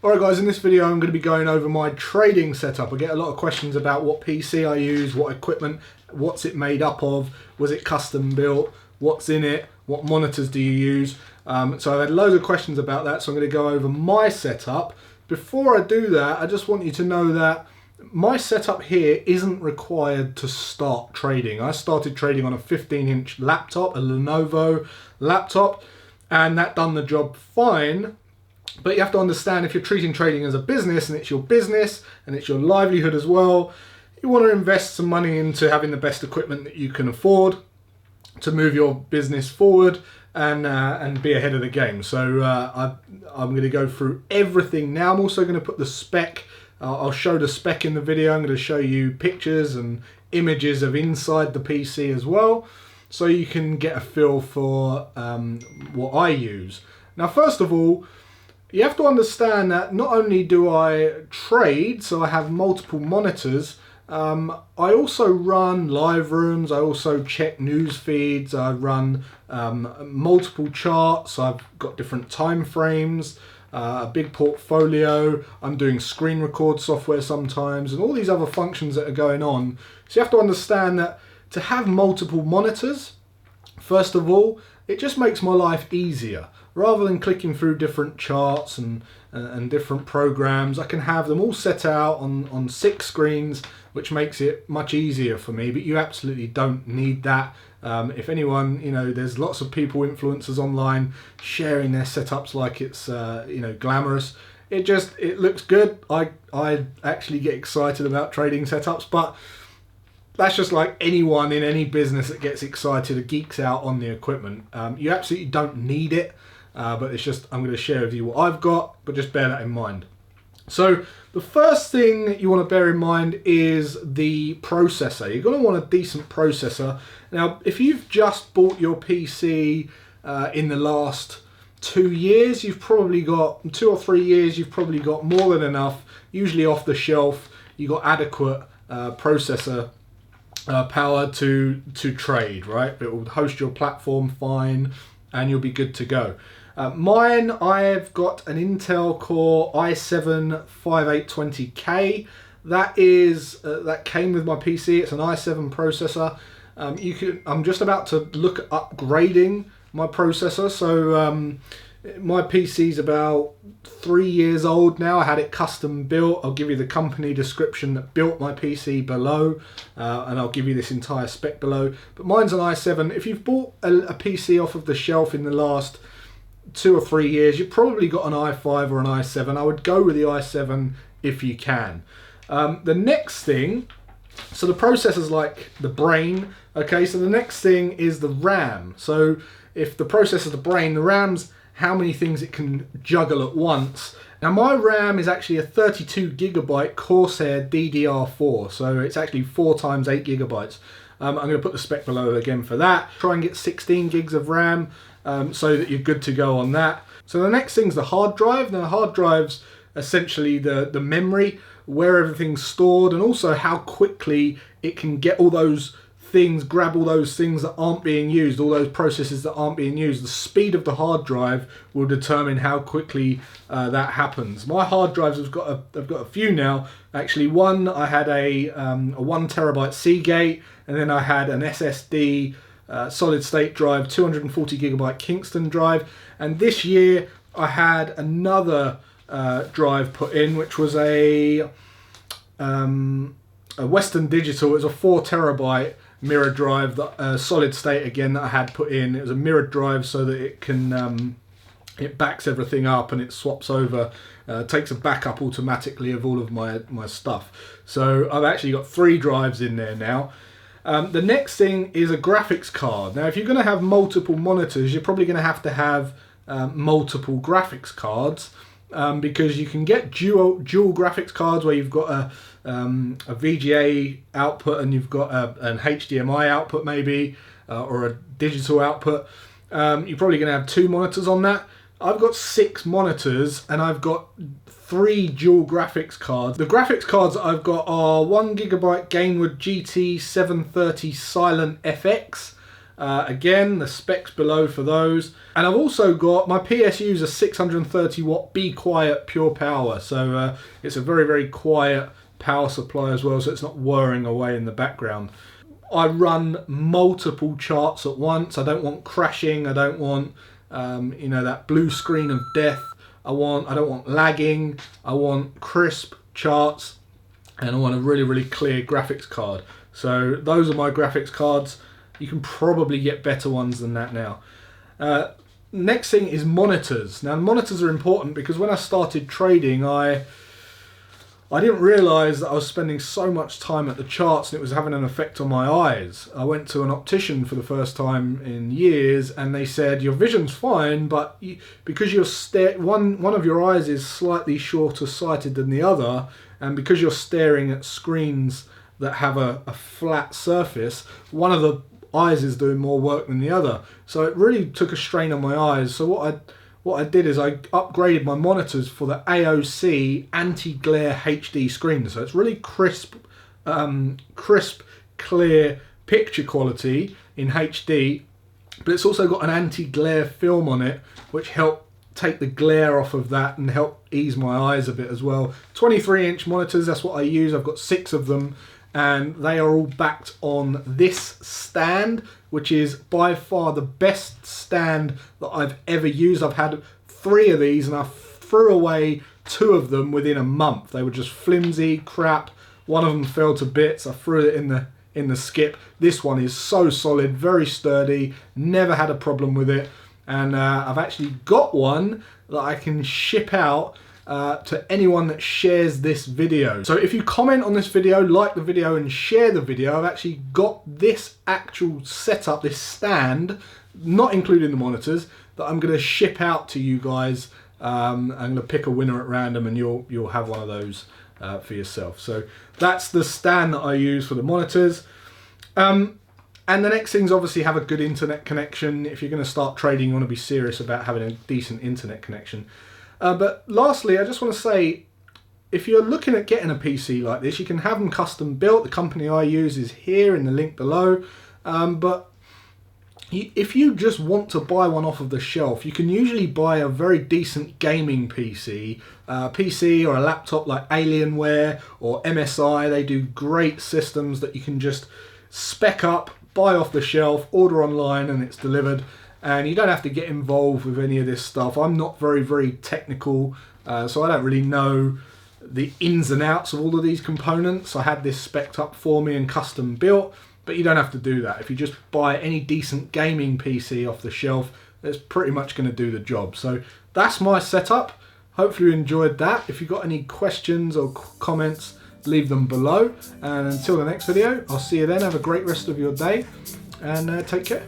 Alright guys, in this video I'm going to be going over my trading setup. I get a lot of questions about what PC I use, what equipment, what's it made up of, was it custom built, what's in it, what monitors do you use. So I've had loads of questions about that, so I'm going to go over my setup. Before I do that, I just want you to know that my setup here isn't required to start trading. I started trading on a 15-inch laptop, a Lenovo laptop, and that done the job fine. But you have to understand, if you're treating trading as a business and it's your business and it's your livelihood as well, you want to invest some money into having the best equipment that you can afford to move your business forward and be ahead of the game. So I'm going to go through everything now. I'm also going to put the spec, I'll show the spec in the video. I'm going to show you pictures and images of inside the PC as well, so you can get a feel for what I use. Now, first of all, you have to understand that not only do I trade, so I have multiple monitors, I also run live rooms, I also check news feeds, I run multiple charts, I've got different time frames, a big portfolio, I'm doing screen record software sometimes, and all these other functions that are going on. So you have to understand that to have multiple monitors, first of all, it just makes my life easier. Rather than clicking through different charts and different programs, I can have them all set out on 6 screens, which makes it much easier for me. But you absolutely don't need that. If anyone, there's lots of people, influencers online, sharing their setups like it's glamorous. It looks good. I actually get excited about trading setups, but that's just like anyone in any business that gets excited or geeks out on the equipment. You absolutely don't need it. But it's just, I'm going to share with you what I've got, but just bear that in mind. So the first thing that you want to bear in mind is the processor. You're going to want a decent processor. Now, if you've just bought your PC in the last 2 years, you've probably got 2 or 3 years, you've probably got more than enough, usually off the shelf. You've got adequate processor power to trade, right? It will host your platform fine and you'll be good to go. Mine, I've got an Intel Core i7-5820K. That came with my PC. It's an i7 processor. I'm just about to look at upgrading my processor. So my PC's about 3 years old now. I had it custom built. I'll give you the company description that built my PC below, and I'll give you this entire spec below. But mine's an i7. If you've bought a PC off of the shelf in the last 2 or 3 years, you've probably got an i5 or an i7. I would go with the i7 if you can. The next thing, so the processor's like the brain, okay, so the next thing is the RAM. So if the processor's the brain, the RAM's how many things it can juggle at once. Now my RAM is actually a 32 gigabyte Corsair DDR4, so it's actually 4 times 8 gigabytes. I'm going to put the spec below again for that. Try and get 16 gigs of RAM so that you're good to go on that. So the next thing's the hard drive. Now the hard drive's essentially the memory, where everything's stored, and also how quickly it can get all those things, grab all those things that aren't being used, all those processes that aren't being used. The speed of the hard drive will determine how quickly that happens. My hard drives, I've got a few now. Actually, one I had a 1 terabyte Seagate, and then I had an SSD solid state drive, 240 gigabyte Kingston drive, and this year I had another drive put in, which was a Western Digital. It was a 4 terabyte mirror drive, that solid state again, that I had put in. It was a mirrored drive so that it can it backs everything up and it swaps over, takes a backup automatically of all of my stuff. So I've actually got 3 drives in there now. The next thing is a graphics card. Now if you're going to have multiple monitors, you're probably going to have multiple graphics cards, because you can get dual graphics cards where you've got a VGA output and you've got an HDMI output maybe, or a digital output. You're probably going to have 2 monitors on that. I've got 6 monitors and I've got 3 dual graphics cards. The graphics cards that I've got are 1 gigabyte Gainwood GT 730 Silent FX, Again, the specs below for those. And I've also got, my PSU is a 630 watt Be Quiet pure power. So it's a very, very quiet power supply as well, so it's not whirring away in the background. I run multiple charts at once. I don't want crashing. I don't want you know, that blue screen of death. I don't want lagging. I want crisp charts, and I want a really, really clear graphics card. So those are my graphics cards. You can probably get better ones than that now. Next thing is monitors. Now monitors are important because when I started trading, I didn't realise that I was spending so much time at the charts and it was having an effect on my eyes. I went to an optician for the first time in years and they said, your vision's fine, but because you're one of your eyes is slightly shorter sighted than the other, and because you're staring at screens that have a flat surface, one of the eyes is doing more work than the other. So it really took a strain on my eyes. So what I did is I upgraded my monitors for the AOC anti-glare HD screen. So it's really crisp, clear picture quality in HD, but it's also got an anti-glare film on it, which helped take the glare off of that and help ease my eyes a bit as well. 23-inch monitors, that's what I use. I've got 6 of them, and they are all backed on this stand, which is by far the best stand that I've ever used. I've had 3 of these and I threw away 2 of them within a month. They were just flimsy crap. One of them fell to bits. I threw it in the skip. This one is so solid, very sturdy, never had a problem with it. And I've actually got one that I can ship out to anyone that shares this video. So if you comment on this video, like the video and share the video, I've actually got this actual setup, this stand, not including the monitors, that I'm going to ship out to you guys. I'm going to pick a winner at random and you'll have one of those for yourself. So that's the stand that I use for the monitors. And the next thing is obviously have a good internet connection. If you're going to start trading, you want to be serious about having a decent internet connection. But lastly, I just want to say, if you're looking at getting a PC like this, you can have them custom built. The company I use is here in the link below. But if you just want to buy one off of the shelf, you can usually buy a very decent gaming PC. PC or a laptop like Alienware or MSI. They do great systems that you can just spec up, buy off the shelf, order online, and it's delivered. And you don't have to get involved with any of this stuff. I'm not very, very technical, so I don't really know the ins and outs of all of these components. I had this spec'd up for me and custom built, but you don't have to do that. If you just buy any decent gaming PC off the shelf, it's pretty much going to do the job. So that's my setup. Hopefully you enjoyed that. If you've got any questions or comments, leave them below. And until the next video, I'll see you then. Have a great rest of your day and take care.